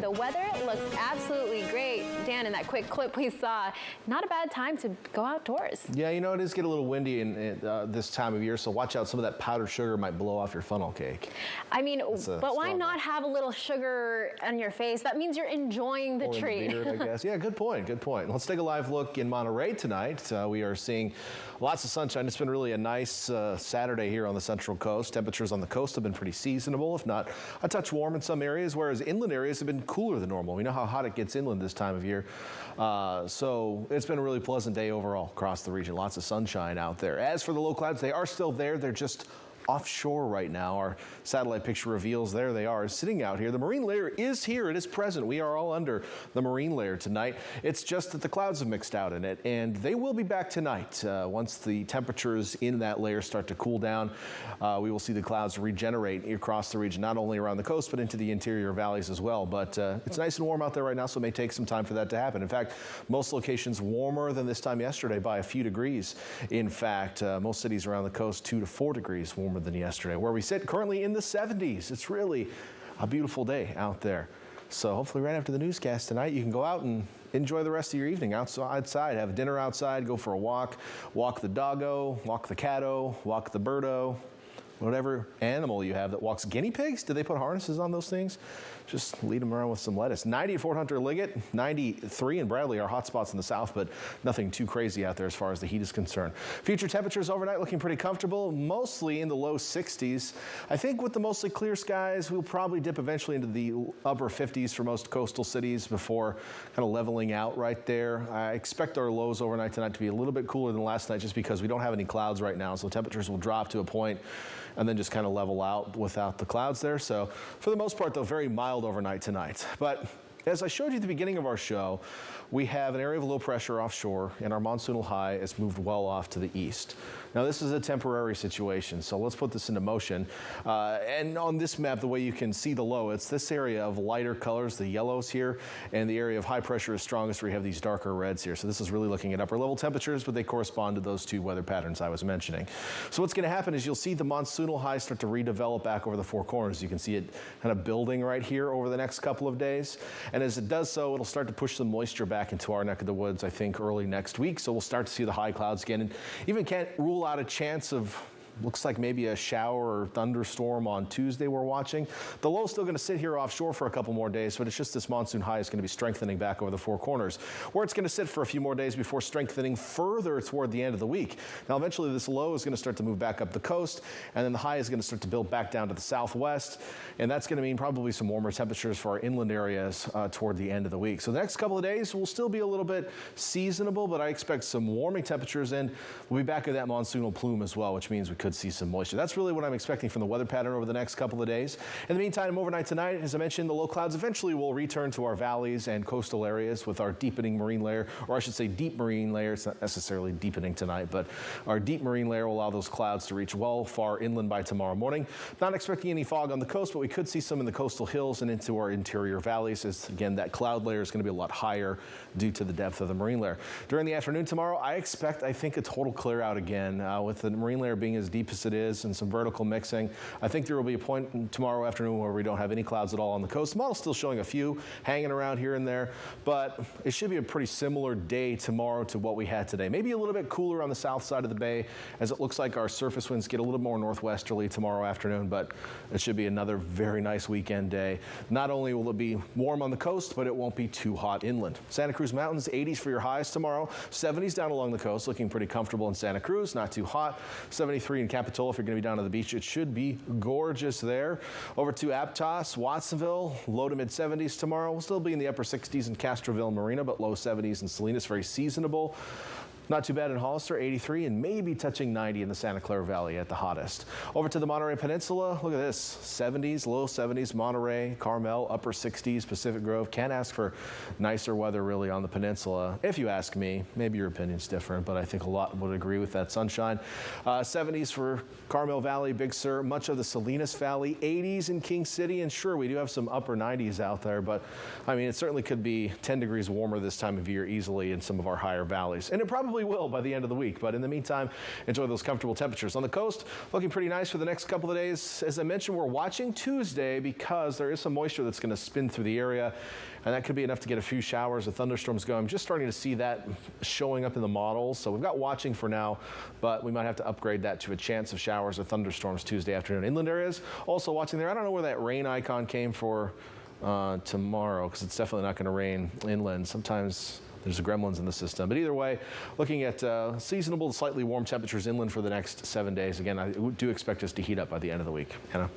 the weather looks absolutely great. Dan, in that quick clip we saw, not a bad time to go outdoors. Yeah, you know, it is getting a little windy in this time of year, so watch out. Some of that powdered sugar might blow off your funnel cake. I mean, but why not have a little sugar on your face? That means you're enjoying the treat. I guess. Yeah, good point, good point. Let's take a live look in Monterey tonight. We are seeing lots of sunshine. It's been really a nice Saturday here on the Central Coast. Temperatures on the coast have been pretty seasonable, if not a touch warm in some areas, whereas inland areas have been cooler than normal. We know how hot it gets inland this time of year. So it's been a really pleasant day overall across the region. Lots of sunshine out there. As for the low clouds, they are still there. They're just offshore right now. Our satellite picture reveals there they are sitting out here. The marine layer is here. It is present. We are all under the marine layer tonight. It's just that the clouds have mixed out in it, and they will be back tonight. Once the temperatures in that layer start to cool down, we will see the clouds regenerate across the region, not only around the coast, but into the interior valleys as well. But it's nice and warm out there right now, so it may take some time for that to happen. In fact, most locations warmer than this time yesterday by a few degrees. In fact, most cities around the coast 2 to 4 degrees warmer than yesterday, where we sit currently in the 70s. It's really a beautiful day out there. So hopefully right after the newscast tonight, you can go out and enjoy the rest of your evening outside, have dinner outside, go for a walk the doggo, walk the catto, walk the birdo, whatever animal you have that walks. Guinea pigs? Do they put harnesses on those things? Just lead them around with some lettuce. 90 at Fort Hunter Liggett, 93 in Bradley are hot spots in the south, but nothing too crazy out there as far as the heat is concerned. Future temperatures overnight looking pretty comfortable, mostly in the low 60s. I think with the mostly clear skies, we'll probably dip eventually into the upper 50s for most coastal cities before kind of leveling out right there. I expect our lows overnight tonight to be a little bit cooler than last night just because we don't have any clouds right now, so temperatures will drop to a point and then just kind of level out without the clouds there. So for the most part, though, very mild overnight tonight. But as I showed you at the beginning of our show, we have an area of low pressure offshore, and our monsoonal high has moved well off to the east. Now, this is a temporary situation, so let's put this into motion. And on this map, the way you can see the low, it's this area of lighter colors, the yellows here, and the area of high pressure is strongest where you have these darker reds here. So this is really looking at upper level temperatures, but they correspond to those two weather patterns I was mentioning. So what's going to happen is you'll see the monsoonal high start to redevelop back over the four corners. You can see it kind of building right here over the next couple of days. And as it does so, it'll start to push some moisture back into our neck of the woods, I think, early next week. So we'll start to see the high clouds again, and even can't rule out a chance of, looks like maybe a shower or thunderstorm on Tuesday we're watching. The low is still going to sit here offshore for a couple more days, but it's just this monsoon high is going to be strengthening back over the four corners, where it's going to sit for a few more days before strengthening further toward the end of the week. Now, eventually this low is going to start to move back up the coast, and then the high is going to start to build back down to the southwest, and that's going to mean probably some warmer temperatures for our inland areas toward the end of the week. So the next couple of days will still be a little bit seasonable, but I expect some warming temperatures, and we'll be back in that monsoonal plume as well, which means we could see some moisture. That's really what I'm expecting from the weather pattern over the next couple of days. In the meantime, overnight tonight, as I mentioned, the low clouds eventually will return to our valleys and coastal areas with our deepening marine layer, or I should say deep marine layer. It's not necessarily deepening tonight, but our deep marine layer will allow those clouds to reach well far inland by tomorrow morning. Not expecting any fog on the coast, but we could see some in the coastal hills and into our interior valleys, as again, that cloud layer is going to be a lot higher due to the depth of the marine layer. During the afternoon tomorrow, I think a total clear out again, with the marine layer being as deep as it is and some vertical mixing. I think there will be a point tomorrow afternoon where we don't have any clouds at all on the coast. The model's still showing a few hanging around here and there, but it should be a pretty similar day tomorrow to what we had today. Maybe a little bit cooler on the south side of the bay, as it looks like our surface winds get a little more northwesterly tomorrow afternoon, but it should be another very nice weekend day. Not only will it be warm on the coast, but it won't be too hot inland. Santa Cruz Mountains, 80s for your highs tomorrow, 70s down along the coast, looking pretty comfortable in Santa Cruz, not too hot, 73 in Capitola. If you're going to be down to the beach, it should be gorgeous there. Over to Aptos, Watsonville, low to mid 70s tomorrow. We'll still be in the upper 60s in Castroville Marina, but low 70s in Salinas, very seasonable. Not too bad in Hollister, 83, and maybe touching 90 in the Santa Clara Valley at the hottest. Over to the Monterey Peninsula, look at this, 70s, low 70s, Monterey, Carmel, upper 60s, Pacific Grove. Can't ask for nicer weather really on the peninsula. If you ask me, maybe your opinion's different, but I think a lot would agree with that sunshine. 70s for Carmel Valley, Big Sur, much of the Salinas Valley, 80s in King City, and sure, we do have some upper 90s out there, but I mean, it certainly could be 10 degrees warmer this time of year easily in some of our higher valleys. And it probably probably will by the end of the week. But in the meantime, enjoy those comfortable temperatures. On the coast, looking pretty nice for the next couple of days. As I mentioned, we're watching Tuesday because there is some moisture that's going to spin through the area, and that could be enough to get a few showers or thunderstorms going. I'm just starting to see that showing up in the models. So we've got watching for now, but we might have to upgrade that to a chance of showers or thunderstorms Tuesday afternoon. Inland areas also watching there. I don't know where that rain icon came for tomorrow, because it's definitely not going to rain inland. Sometimes there's gremlins in the system. But either way, looking at seasonable to slightly warm temperatures inland for the next 7 days. Again, I do expect us to heat up by the end of the week. Hannah?